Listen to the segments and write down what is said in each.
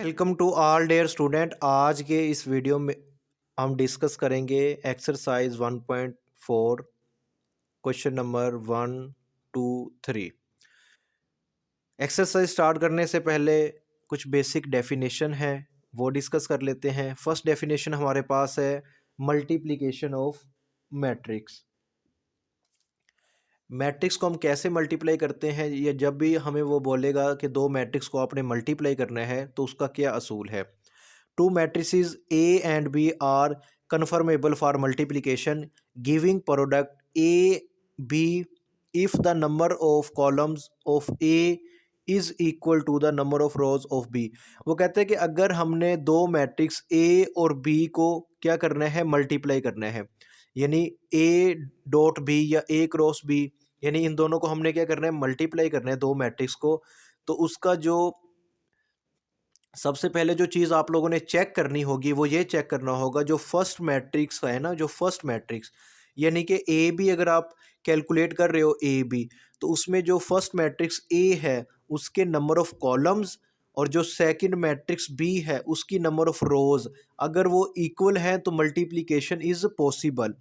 Welcome to all dear student. आज के इस वीडियो में हम डिस्कस करेंगे exercise 1.4 question number 1, 2, 3। Exercise start करने से पहले कुछ बेसिक डेफिनेशन है वो डिस्कस कर लेते हैं। फर्स्ट डेफिनेशन हमारे पास है मल्टीप्लिकेशन ऑफ मैट्रिक्स। मैट्रिक्स को हम कैसे मल्टीप्लाई करते हैं, या जब भी हमें वो बोलेगा कि दो मैट्रिक्स को आपने मल्टीप्लाई करना है तो उसका क्या असूल है। Two matrices A and B are conformable for multiplication, giving product A B if the number of columns of A is equal to the number of rows of B। वो कहते हैं कि अगर हमने दो मैट्रिक्स A और B को क्या करना है, मल्टीप्लाई करना है, यानी A डॉट B या A क्रॉस B, यानी इन दोनों को हमने क्या करना है, मल्टीप्लाई करना है दो मैट्रिक्स को। तो उसका जो सबसे पहले जो चीज़ आप लोगों ने चेक करनी होगी वो ये चेक करना होगा जो फर्स्ट मैट्रिक्स है ना, जो फर्स्ट मैट्रिक्स यानी कि ए बी, अगर आप कैलकुलेट कर रहे हो ए बी, तो उसमें जो फर्स्ट मैट्रिक्स ए है उसके नंबर ऑफ कॉलम्स और जो सेकंड मैट्रिक्स बी है उसकी नंबर ऑफ रोज, अगर वो इक्वल हैं तो मल्टीप्लिकेशन इज़ पॉसिबल।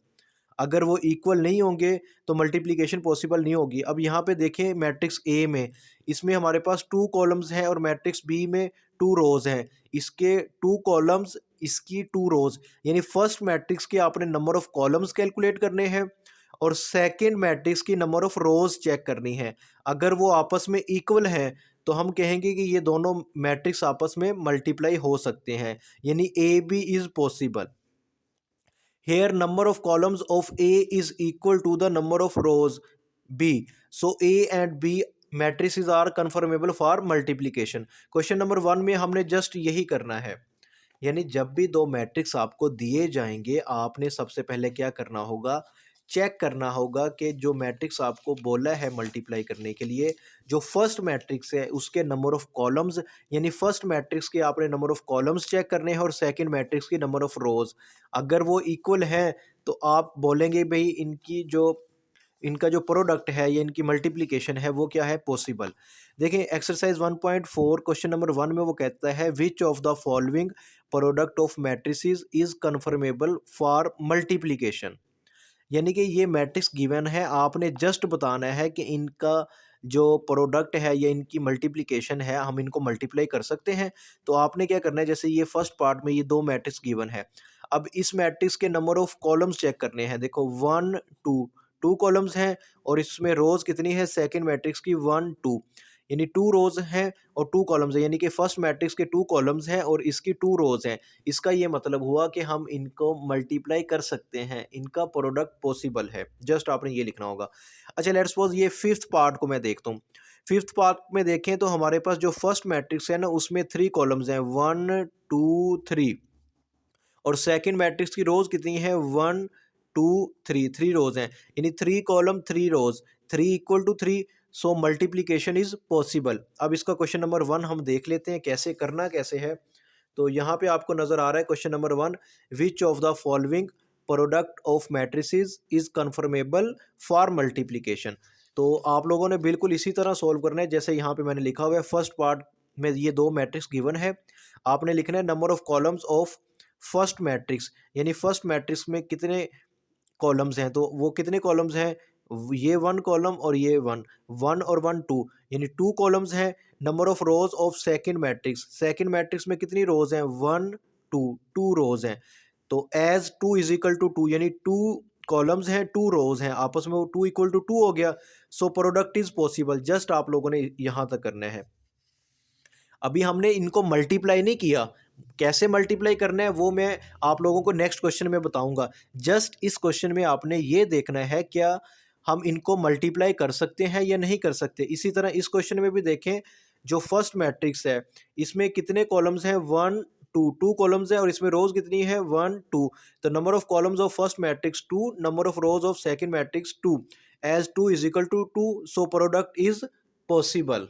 अगर वो इक्वल नहीं होंगे तो मल्टीप्लिकेशन पॉसिबल नहीं होगी। अब यहाँ पे देखें मैट्रिक्स ए में, इसमें हमारे पास टू कॉलम्स हैं और मैट्रिक्स बी में टू रोज हैं। इसके टू कॉलम्स, इसकी टू रोज, यानी फर्स्ट मैट्रिक्स के आपने नंबर ऑफ कॉलम्स कैलकुलेट करने हैं और सेकंड मैट्रिक्स की नंबर ऑफ रोज चेक करनी है। अगर वो आपस में इक्वल हैं तो हम कहेंगे कि ये दोनों मैट्रिक्स आपस में मल्टीप्लाई हो सकते हैं, यानी A B is possible. Here number of columns of A is equal to the number of rows B. So A and B matrices are conformable for multiplication। Question number 1 में हमने just यही करना है, यानी जब भी दो मैट्रिक्स आपको दिए जाएंगे आपने सबसे पहले क्या करना होगा, चेक करना होगा कि जो मैट्रिक्स आपको बोला है मल्टीप्लाई करने के लिए, जो फर्स्ट मैट्रिक्स है उसके नंबर ऑफ कॉलम्स, यानी फर्स्ट मैट्रिक्स के आपने नंबर ऑफ कॉलम्स चेक करने हैं और सेकंड मैट्रिक्स की नंबर ऑफ रोज। अगर वो इक्वल हैं तो आप बोलेंगे भाई इनका जो प्रोडक्ट है या इनकी मल्टीप्लिकेशन है वो क्या है, पॉसिबल। देखें एक्सरसाइज 1.4 क्वेश्चन नंबर 1 में वो कहता है which of the following product of matrices is conformable for multiplication. यानी कि ये मैट्रिक्स गिवन है, आपने जस्ट बताना है कि इनका जो प्रोडक्ट है या इनकी मल्टीप्लिकेशन है हम इनको मल्टीप्लाई कर सकते हैं। तो आपने क्या करना है, जैसे ये फर्स्ट पार्ट में ये दो मैट्रिक्स गिवन है, अब इस मैट्रिक्स के नंबर ऑफ कॉलम्स चेक करने हैं। देखो 1 2, टू कॉलम्स हैं और इसमें रोज कितनी है, सेकंड मैट्रिक्स की 1 2, यानी टू रोज हैं और टू कॉलम्स हैं, यानी कि फर्स्ट मैट्रिक्स के टू कॉलम्स हैं और इसकी टू रोज हैं। इसका ये मतलब हुआ कि हम इनको मल्टीप्लाई कर सकते हैं, इनका प्रोडक्ट पॉसिबल है। जस्ट आपने ये लिखना होगा। अच्छा लेट्स सपोज ये फिफ्थ पार्ट को मैं देखता हूँ। फिफ्थ पार्ट में देखें तो हमारे पास जो फर्स्ट मैट्रिक्स है ना उसमें थ्री कॉलम्स हैं 1 2 3, और सेकंड मैट्रिक्स की रोज कितनी है 1 2 3, थ्री रोज हैं, यानी three column three rows, 3 equal to 3, so multiplication is possible. अब इसका क्वेश्चन नंबर 1 हम देख लेते हैं कैसे करना कैसे है। तो यहाँ पे आपको नजर आ रहा है question number 1, which of the following product of matrices is conformable for multiplication. तो आप लोगों ने बिल्कुल इसी तरह सॉल्व करना है जैसे यहाँ पे मैंने लिखा हुआ है। फर्स्ट पार्ट में ये दो मैट्रिक्स गिवन है, आपने लिखना है number of columns of first matrix, यानी फर्स्ट मैट्रिक्स में कितने कॉलम्स हैं, तो वो कितने कॉलम्स हैं, ये 1 कॉलम और ये 1 1 और 1 2, यानी टू कॉलम्स हैं। Number of rows of second matrix में कितनी रोज हैं 1 2, टू रोज हैं। तो एज 2 इज इक्वल टू 2, यानी टू कॉलम्स हैं टू रोज हैं, आपस में वो 2 इक्वल टू 2 हो गया। सो प्रोडक्ट इज पॉसिबल। जस्ट आप लोगों ने यहाँ तक करना है। अभी हमने इनको मल्टीप्लाई नहीं किया, कैसे मल्टीप्लाई करना है वो मैं आप लोगों को नेक्स्ट क्वेश्चन में बताऊंगा। जस्ट इस क्वेश्चन में आपने ये देखना है क्या हम इनको मल्टीप्लाई कर सकते हैं या नहीं कर सकते। इसी तरह इस क्वेश्चन में भी देखें, जो फर्स्ट मैट्रिक्स है इसमें कितने कॉलम्स हैं 1 2, टू कॉलम्स हैं और इसमें रोज कितनी है 1 2, तो number of columns of first matrix 2, number of rows of second matrix 2, as 2 is equal to 2, so product is possible.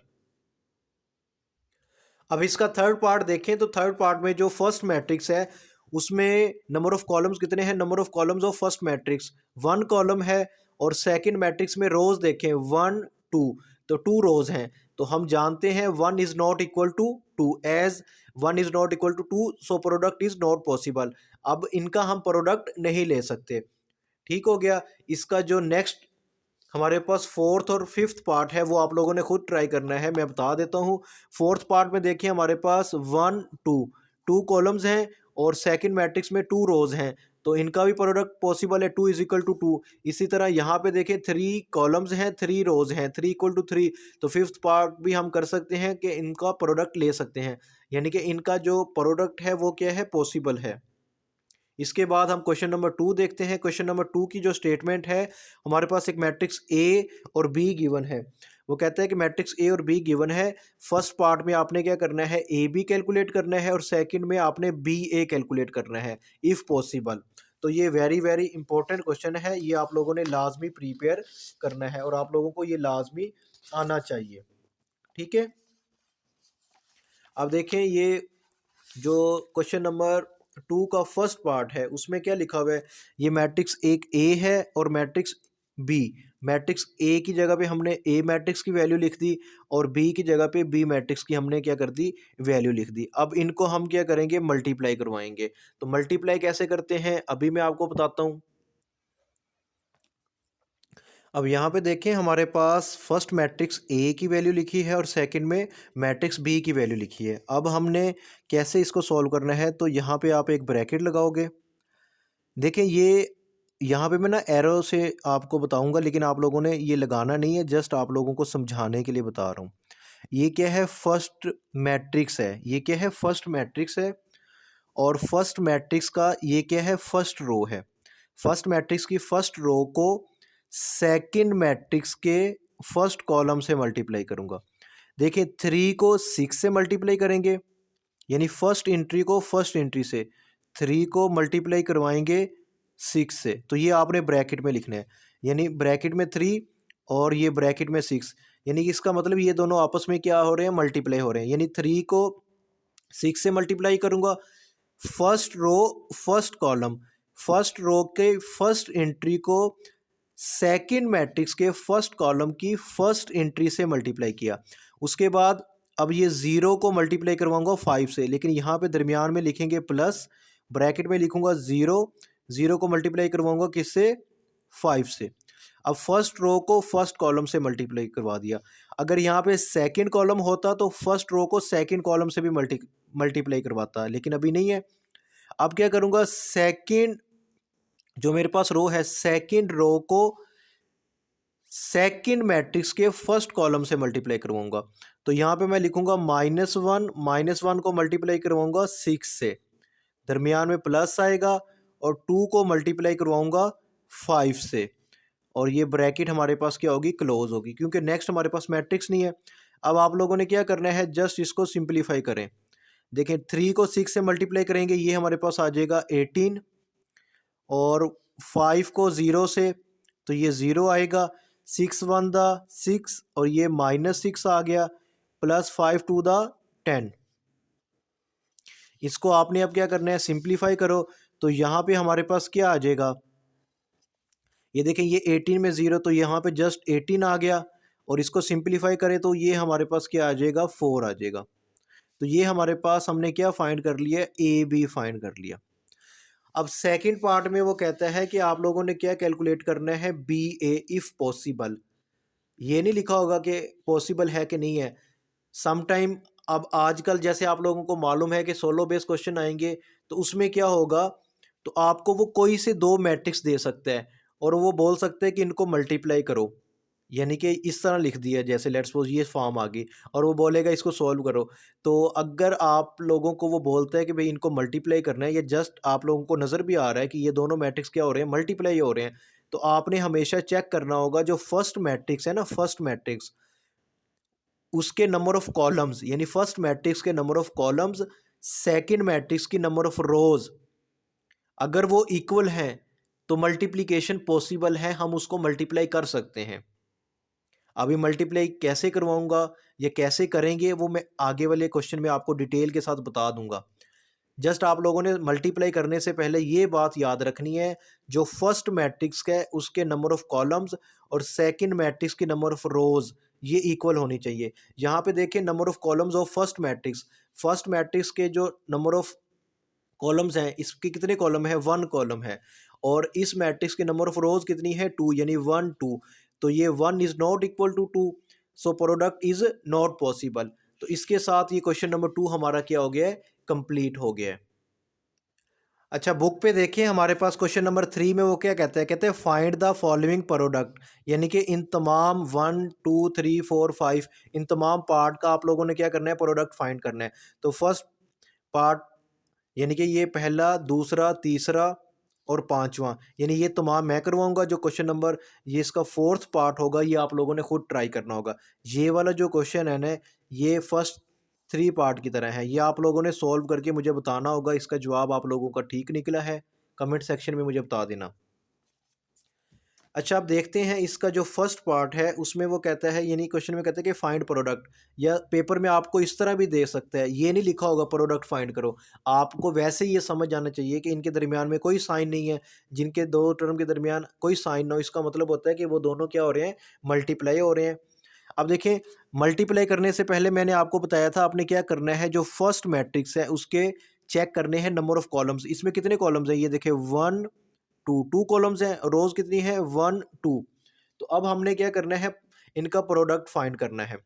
अब इसका थर्ड पार्ट देखें तो थर्ड पार्ट में जो फर्स्ट मैट्रिक्स है उसमें नंबर ऑफ कॉलम्स कितने हैं, number of columns of first matrix 1 column है और सेकंड मैट्रिक्स में रोज देखें 1 2, तो टू रोज हैं। तो हम जानते हैं 1 is not equal to 2, as 1 is not equal to 2, so product is not possible. अब इनका हम प्रोडक्ट नहीं ले सकते। ठीक हो गया। इसका जो नेक्स्ट हमारे पास फोर्थ और फिफ्थ पार्ट है वो आप लोगों ने खुद ट्राई करना है, मैं बता देता हूँ। फोर्थ पार्ट में देखिए हमारे पास 1 2 2 कॉलम्स हैं और सेकंड मैट्रिक्स में 2 रोज हैं, तो इनका भी प्रोडक्ट पॉसिबल है, 2 इज इक्वल टू 2। इसी तरह यहाँ पे देखिए 3 कॉलम्स हैं, 3 रोज हैं, 3 इक्वल टू 3, तो फिफ्थ पार्ट भी हम कर सकते हैं कि इनका प्रोडक्ट ले सकते हैं, यानी कि इनका जो प्रोडक्ट है वो क्या है, पॉसिबल है। इसके बाद हम क्वेश्चन नंबर 2 देखते हैं। क्वेश्चन नंबर 2 की जो स्टेटमेंट है, हमारे पास एक मैट्रिक्स ए और बी गिवन है। वो कहता है कि मैट्रिक्स ए और बी गिवन है। फर्स्ट पार्ट में आपने क्या करना है, ए बी कैलकुलेट करना है और सेकंड में आपने बी ए कैलकुलेट करना है इफ़ पॉसिबल। तो ये वेरी वेरी इंपॉर्टेंट क्वेश्चन है, ये आप लोगों ने लाजमी प्रिपेयर करना है और आप लोगों को ये लाजमी आना चाहिए। ठीक है, अब देखें ये जो क्वेश्चन नंबर 2 का फर्स्ट पार्ट है उसमें क्या लिखा हुआ है। ये मैट्रिक्स एक ए है और मैट्रिक्स बी। मैट्रिक्स ए की जगह पे हमने ए मैट्रिक्स की वैल्यू लिख दी और बी की जगह पे बी मैट्रिक्स की हमने क्या कर दी, वैल्यू लिख दी। अब इनको हम क्या करेंगे, मल्टीप्लाई करवाएंगे। तो मल्टीप्लाई कैसे करते हैं अभी मैं आपको बताता हूँ। अब यहाँ पे देखें हमारे पास फर्स्ट मैट्रिक्स ए की वैल्यू लिखी है और सेकंड में मैट्रिक्स बी की वैल्यू लिखी है। अब हमने कैसे इसको सॉल्व करना है, तो यहाँ पे आप एक ब्रैकेट लगाओगे। देखें ये यहाँ पे मैं ना एरो से आपको बताऊंगा, लेकिन आप लोगों ने ये लगाना नहीं है, जस्ट आप लोगों को समझाने के लिए बता रहा हूँ। ये क्या है, फर्स्ट मैट्रिक्स है। ये क्या है, फर्स्ट मैट्रिक्स है और फर्स्ट मैट्रिक्स का ये क्या है, फर्स्ट रो है। फर्स्ट मैट्रिक्स की फर्स्ट रो को सेकंड मैट्रिक्स के फर्स्ट कॉलम से मल्टीप्लाई करूंगा। देखिए 3 को 6 से मल्टीप्लाई करेंगे, यानी फर्स्ट एंट्री को फर्स्ट एंट्री से 3 को मल्टीप्लाई करवाएंगे 6 से, तो ये आपने ब्रैकेट में लिखना है, यानी ब्रैकेट में 3 और ये ब्रैकेट में 6, यानी कि इसका मतलब ये दोनों आपस में क्या हो रहे हैं, मल्टीप्लाई हो रहे हैं। यानी 3 को 6 से मल्टीप्लाई करूंगा, first row first column, first row के फर्स्ट एंट्री को सेकंड मैट्रिक्स के फर्स्ट कॉलम की फर्स्ट एंट्री से मल्टीप्लाई किया। उसके बाद अब ये 0 को मल्टीप्लाई करवाऊंगा 5 से, लेकिन यहाँ पे दरमियान में लिखेंगे प्लस, ब्रैकेट में लिखूंगा 0, 0 को मल्टीप्लाई करवाऊंगा किससे, 5 से। अब फर्स्ट रो को फर्स्ट कॉलम से मल्टीप्लाई करवा दिया। अगर यहाँ पे सेकंड कॉलम होता तो फर्स्ट रो को सेकंड कॉलम से भी मल्टीप्लाई करवाता, लेकिन अभी नहीं है। अब क्या करूँगा, सेकंड जो मेरे पास रो है, सेकंड रो को सेकंड मैट्रिक्स के फर्स्ट कॉलम से मल्टीप्लाई करवाऊंगा। तो यहाँ पे मैं लिखूंगा -1 को मल्टीप्लाई करवाऊंगा 6 से, दरमियान में प्लस आएगा, और 2 को मल्टीप्लाई करवाऊंगा 5 से, और ये ब्रैकेट हमारे पास क्या होगी, क्लोज होगी, क्योंकि नेक्स्ट हमारे पास मैट्रिक्स नहीं है। अब आप लोगों ने क्या करना है, जस्ट इसको सिंप्लीफाई करें। देखें 3 को 6 से मल्टीप्लाई करेंगे, ये हमारे पास आ जाएगा 18, और 5 को 0 से, तो ये 0 आएगा, 6 1 दा 6 और ये -6 आ गया, प्लस 5 2 दा 10। इसको आपने अब क्या करना है, सिंप्लीफाई करो, तो यहाँ पे हमारे पास क्या आ जाएगा, ये देखें ये 18 में 0, तो यहाँ पे जस्ट 18 आ गया, और इसको सिंप्लीफाई करें तो ये हमारे पास क्या आ जाएगा, 4 आ जाएगा। तो ये हमारे पास हमने क्या फाइंड कर लिया, ए बी फाइंड कर लिया। अब सेकंड पार्ट में वो कहता है कि आप लोगों ने क्या कैलकुलेट करना है, बी ए इफ़ पॉसिबल। ये नहीं लिखा होगा कि पॉसिबल है कि नहीं है। सम टाइम अब आजकल जैसे आप लोगों को मालूम है कि सोलो बेस क्वेश्चन आएंगे, तो उसमें क्या होगा, तो आपको वो कोई से 2 मैट्रिक्स दे सकता है और वो बोल सकते हैं कि इनको मल्टीप्लाई करो, यानी कि इस तरह लिख दिया, जैसे लेट्स सपोज ये फॉर्म आ गई और वो बोलेगा इसको सॉल्व करो। तो अगर आप लोगों को वो बोलता है कि भाई इनको मल्टीप्लाई करना है, या जस्ट आप लोगों को नज़र भी आ रहा है कि ये दोनों मैट्रिक्स क्या हो रहे हैं, मल्टीप्लाई हो रहे हैं, तो आपने हमेशा चेक करना होगा जो फर्स्ट मैट्रिक्स है ना, फर्स्ट मैट्रिक्स उसके नंबर ऑफ कॉलम्स, यानी फर्स्ट मैट्रिक्स के number of columns second matrix की नंबर ऑफ रोज, अगर वो इक्वल हैं तो मल्टीप्लिकेशन पॉसिबल है, हम उसको मल्टीप्लाई कर सकते हैं। अभी मल्टीप्लाई कैसे करवाऊंगा या कैसे करेंगे वो मैं आगे वाले क्वेश्चन में आपको डिटेल के साथ बता दूंगा। जस्ट आप लोगों ने मल्टीप्लाई करने से पहले ये बात याद रखनी है, जो फर्स्ट मैट्रिक्स है उसके नंबर ऑफ कॉलम्स और सेकंड मैट्रिक्स की नंबर ऑफ रोज, ये इक्वल होनी चाहिए। यहाँ पे देखिए number of columns of first matrix के जो नंबर ऑफ कॉलम्स हैं, इसके कितने कॉलम है, 1 कॉलम है। और इस मैट्रिक्स के नंबर ऑफ रोज कितनी है, 2, यानी 1 2। तो ये 1 is not equal to 2, so product is not possible. तो इसके साथ ये क्वेश्चन नंबर 2 हमारा क्या हो गया है, कंप्लीट हो गया है। अच्छा, बुक पे देखिए हमारे पास क्वेश्चन नंबर 3 में वो क्या कहते हैं, कहते हैं फाइंड द फॉलोइंग प्रोडक्ट, यानी कि इन तमाम 1 2 3 4 5 इन तमाम पार्ट का आप लोगों ने क्या करना है, प्रोडक्ट फाइंड करना है। तो फर्स्ट पार्ट यानी कि ये पहला, दूसरा, तीसरा और पांचवा, यानी ये तमाम मैं करवाऊंगा। जो क्वेश्चन नंबर ये इसका फोर्थ पार्ट होगा, ये आप लोगों ने खुद ट्राई करना होगा। ये वाला जो क्वेश्चन है ना, ये फर्स्ट 3 पार्ट की तरह है, ये आप लोगों ने सॉल्व करके मुझे बताना होगा। इसका जवाब आप लोगों का ठीक निकला है, कमेंट सेक्शन में मुझे बता देना। अच्छा, आप देखते हैं इसका जो फर्स्ट पार्ट है उसमें वो कहता है, यानी क्वेश्चन में कहता है कि फाइंड प्रोडक्ट, या पेपर में आपको इस तरह भी दे सकता है, ये नहीं लिखा होगा प्रोडक्ट फाइंड करो। आपको वैसे ही ये समझ जाना चाहिए कि इनके दरमियान में कोई साइन नहीं है, जिनके दो टर्म के दरमियान कोई साइन ना हो, इसका मतलब होता है कि वो दोनों क्या हो रहे हैं, मल्टीप्लाई हो रहे हैं। अब देखें, मल्टीप्लाई करने से पहले मैंने आपको बताया था आपने क्या करना है, जो फर्स्ट मैट्रिक्स है उसके चेक करने हैं नंबर ऑफ कॉलम्स। इसमें कितने कॉलम्स हैं, ये देखें 1 2 2 कॉलम्स हैं, रोज कितनी है, 1 2। तो अब हमने क्या करना है, इनका प्रोडक्ट फाइंड करना है।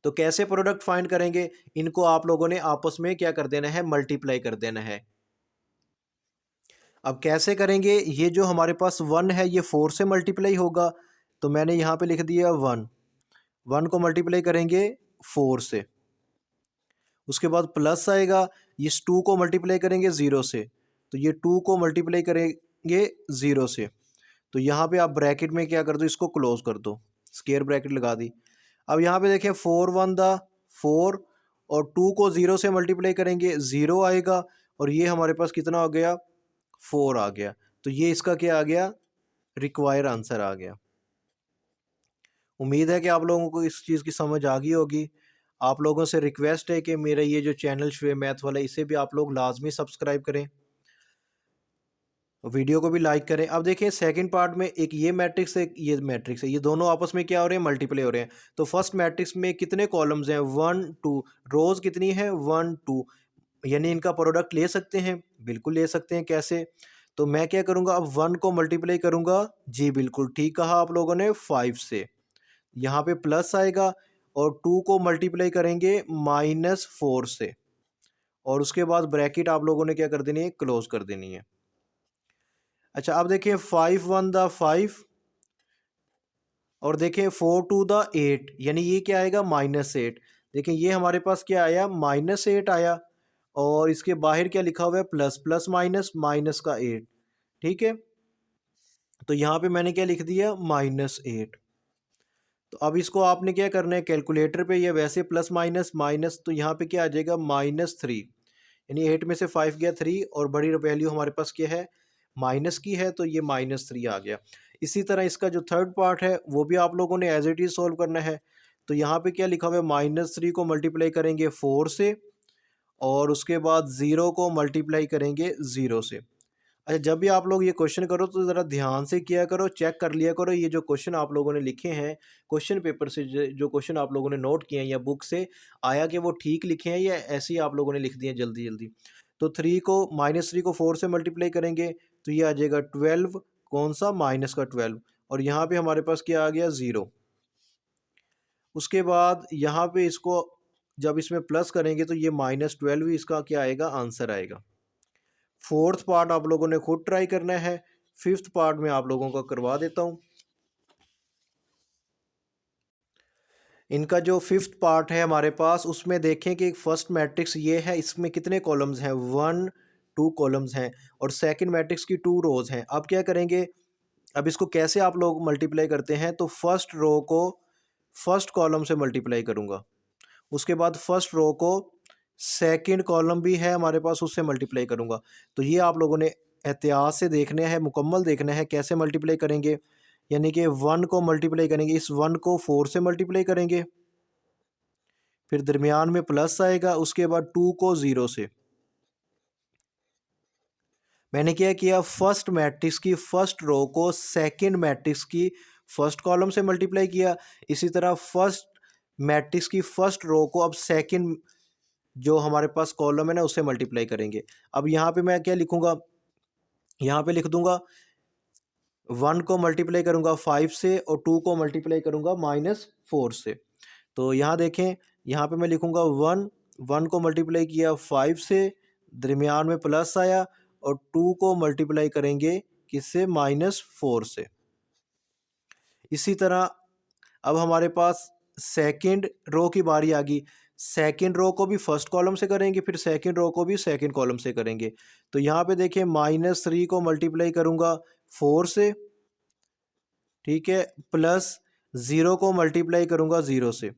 तो कैसे प्रोडक्ट फाइंड करेंगे, इनको आप लोगों ने आपस में क्या कर देना है, मल्टीप्लाई कर देना है। अब कैसे करेंगे, ये जो हमारे पास 1 है ये 4 से मल्टीप्लाई होगा, तो मैंने यहाँ पे लिख दिया 1, 1 को मल्टीप्लाई करेंगे 4 से। उसके बाद प्लस आएगा, इस 2 को मल्टीप्लाई करेंगे 0 से, तो ये 2 को मल्टीप्लाई करेंगे 0 से। तो यहाँ पे आप ब्रैकेट में क्या कर दो, इसको क्लोज कर दो, स्क्वायर ब्रैकेट लगा दी। अब यहाँ पे देखें 4 1 द 4, और 2 को 0 से मल्टीप्लाई करेंगे 0 आएगा, और ये हमारे पास कितना हो गया, 4 आ गया। तो ये इसका क्या आ गया, रिक्वायर आंसर आ गया। उम्मीद है कि आप लोगों को इस चीज़ की समझ आ गई होगी। आप लोगों से रिक्वेस्ट है कि मेरा ये जो चैनल शुए मैथ वाला, इसे भी आप लोग लाजमी सब्सक्राइब करें, वीडियो को भी लाइक करें। अब देखिए सेकंड पार्ट में एक ये मैट्रिक्स है, एक ये मैट्रिक्स है, ये दोनों आपस में क्या हो रहे हैं, मल्टीप्लाई हो रहे हैं। तो फर्स्ट मैट्रिक्स में कितने कॉलम्स हैं, 1 2, रोज कितनी है, 1 2, यानी इनका प्रोडक्ट ले सकते हैं, बिल्कुल ले सकते हैं। कैसे, तो मैं क्या करूंगा, अब 1 को मल्टीप्लाई करूंगा, जी बिल्कुल ठीक कहा आप लोगों ने, 5 से। यहाँ पे प्लस आएगा, और 2 को मल्टीप्लाई करेंगे -4 से, और उसके बाद ब्रैकेट आप लोगों ने क्या कर देनी है, क्लोज कर देनी है। अच्छा, अब देखिए 5 1 द 5, और देखें 4 2 द 8, यानी ये क्या आएगा, -8। देखें ये हमारे पास क्या आया, -8 आया, और इसके बाहर क्या लिखा हुआ है, प्लस प्लस माइनस माइनस का 8। ठीक है, तो यहाँ पे मैंने क्या लिख दिया, -8। तो अब इसको आपने क्या करना है, कैलकुलेटर पे, या वैसे प्लस माइनस माइनस, तो यहाँ पे क्या आ जाएगा, -3, यानी 8 में से 5 गया 3, और बड़ी वैल्यू हमारे पास क्या है, माइनस की है, तो ये -3 आ गया। इसी तरह इसका जो थर्ड पार्ट है वो भी आप लोगों ने एज इट इज सॉल्व करना है। तो यहाँ पे क्या लिखा हुआ है, -3 को मल्टीप्लाई करेंगे 4 से, और उसके बाद 0 को मल्टीप्लाई करेंगे 0 से। अच्छा, जब भी आप लोग ये क्वेश्चन करो तो ज़रा ध्यान से किया करो, चेक कर लिया करो ये जो क्वेश्चन आप लोगों ने लिखे हैं, क्वेश्चन पेपर से जो क्वेश्चन आप लोगों ने नोट किए हैं या बुक से, आया कि वो ठीक लिखे हैं या ऐसे ही आप लोगों ने लिख दिए जल्दी जल्दी। तो 3 को -3 को 4 से मल्टीप्लाई करेंगे, तो ये आ जाएगा 12, कौन सा, माइनस का 12, और यहाँ पे हमारे पास क्या आ गया, 0। उसके बाद यहाँ पे इसको जब इसमें प्लस करेंगे तो ये -12 इसका क्या आएगा, आंसर आएगा। फोर्थ पार्ट आप लोगों ने खुद ट्राई करना है, फिफ्थ पार्ट में आप लोगों को करवा देता हूँ। इनका जो फिफ्थ पार्ट है हमारे पास, उसमें देखें कि फर्स्ट मैट्रिक्स ये है, इसमें कितने कॉलम्स हैं, 1 2 कॉलम्स हैं, और सेकंड मैट्रिक्स की 2 रोज हैं। अब क्या करेंगे, अब इसको कैसे आप लोग मल्टीप्लाई करते हैं, तो फर्स्ट रो को फर्स्ट कॉलम से मल्टीप्लाई करूँगा, उसके बाद फर्स्ट रो को सेकंड कॉलम भी है हमारे पास उससे मल्टीप्लाई करूँगा। तो ये आप लोगों ने एहतियात से देखना है, मुकम्मल देखना है कैसे मल्टीप्लाई करेंगे। यानी कि 1 को मल्टीप्लाई करेंगे, इस 1 को 4 से मल्टीप्लाई करेंगे, फिर दरमियान में प्लस आएगा, उसके बाद 2 को 0 से। मैंने क्या किया, फर्स्ट मैट्रिक्स की फर्स्ट रो को सेकंड मैट्रिक्स की फर्स्ट कॉलम से मल्टीप्लाई किया, इसी तरह फर्स्ट मैट्रिक्स की फर्स्ट रो को अब सेकंड जो हमारे पास कॉलम है ना उससे मल्टीप्लाई करेंगे। अब यहाँ पे मैं क्या लिखूँगा, यहाँ पे लिख दूंगा 1 को मल्टीप्लाई करूंगा 5 से और 2 को मल्टीप्लाई करूंगा -4 से। तो यहाँ देखें, यहाँ पे मैं लिखूंगा 1 को मल्टीप्लाई किया 5 से, दरमियान में प्लस आया, और 2 को मल्टीप्लाई करेंगे किससे, -4 से। इसी तरह अब हमारे पास सेकंड रो की बारी आ गई। सेकंड रो को भी फर्स्ट कॉलम से करेंगे, फिर सेकंड रो को भी सेकंड कॉलम से करेंगे। तो यहाँ पे देखिए -3 को मल्टीप्लाई करूँगा 4 से, ठीक है, प्लस 0 को मल्टीप्लाई करूँगा 0 से।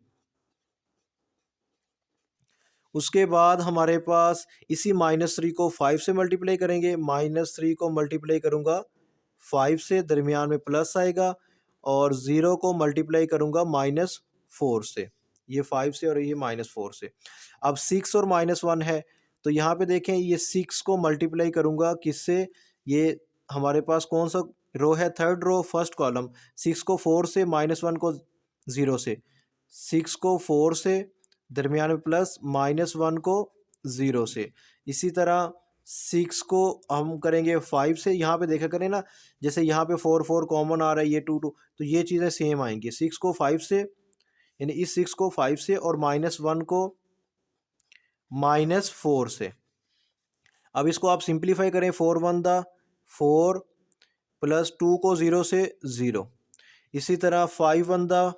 उसके बाद हमारे पास इसी -3 को 5 से मल्टीप्लाई करेंगे, -3 को मल्टीप्लाई करूँगा 5 से, दरमियान में प्लस आएगा, और 0 को मल्टीप्लाई करूँगा -4 से, ये 5 से और ये -4 से। अब 6 और -1 है, तो यहाँ पे देखें ये 6 को मल्टीप्लाई करूँगा किससे, ये हमारे पास कौन सा रो है, थर्ड रो फर्स्ट कॉलम। 6 को 4 से, -1 को 0 से, 6 को 4 से, दरमियान में प्लस, -1 को 0 से। इसी तरह 6 को हम करेंगे 5 से, यहाँ पे देखा करें ना, जैसे यहाँ पे 4 कॉमन आ रहा है, ये 2 तो ये चीज़ें सेम आएंगी। 6 को 5 से, यानी इस 6 को 5 से, और -1 को -4 से। अब इसको आप सिंप्लीफाई करें, 4 1 दा 4, प्लस 2 को 0 से 0। इसी तरह 5 1 दा,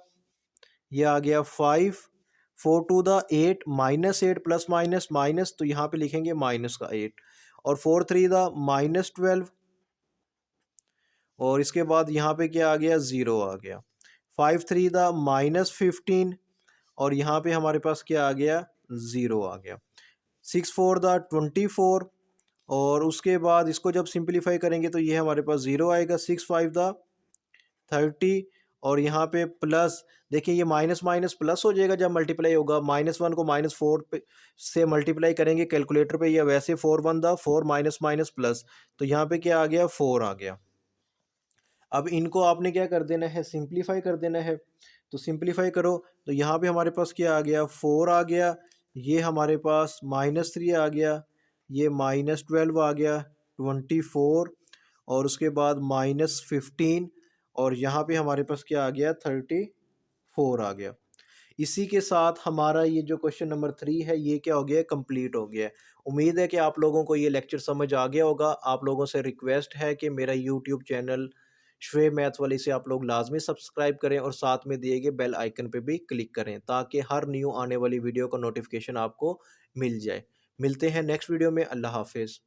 ये आ गया 5, 4 2 दा 8, -8 प्लस माइनस माइनस, तो यहाँ पे लिखेंगे माइनस का 8, और 4 3 दा -12, और इसके बाद यहाँ पे क्या आ गया, 0 आ गया। 5 3 दा -15, और यहाँ पे हमारे पास क्या आ गया, 0 आ गया। 6 4 दा 24, और उसके बाद इसको जब सिंप्लीफाई करेंगे तो ये हमारे पास 0 आएगा। 6 5 दा 30, और यहाँ पे प्लस, देखिए ये माइनस माइनस प्लस हो जाएगा जब मल्टीप्लाई होगा। -1 को -4 पे से मल्टीप्लाई करेंगे कैलकुलेटर पे, या वैसे 4 1 दा 4 माइनस माइनस प्लस, तो यहाँ पे क्या आ गया, 4 आ गया। अब इनको आपने क्या कर देना है, सिंप्लीफाई कर देना है। तो सिंप्लीफाई करो, तो यहाँ पे हमारे पास क्या आ गया, 4 आ गया, ये हमारे पास -3 आ गया, ये -12 आ गया, 24, और उसके बाद -15, और यहाँ पे हमारे पास क्या आ गया, 34 आ गया। इसी के साथ हमारा ये जो क्वेश्चन नंबर 3 है ये क्या हो गया, कंप्लीट हो गया है। उम्मीद है कि आप लोगों को ये लेक्चर समझ आ गया होगा। आप लोगों से रिक्वेस्ट है कि मेरा यूट्यूब चैनल श्वेय मैथ वाली से आप लोग लाजमी सब्सक्राइब करें, और साथ में दिए गए बेल आइकन पे भी क्लिक करें, ताकि हर न्यू आने वाली वीडियो का नोटिफिकेशन आपको मिल जाए। मिलते हैं नेक्स्ट वीडियो में। अल्लाह हाफिज़।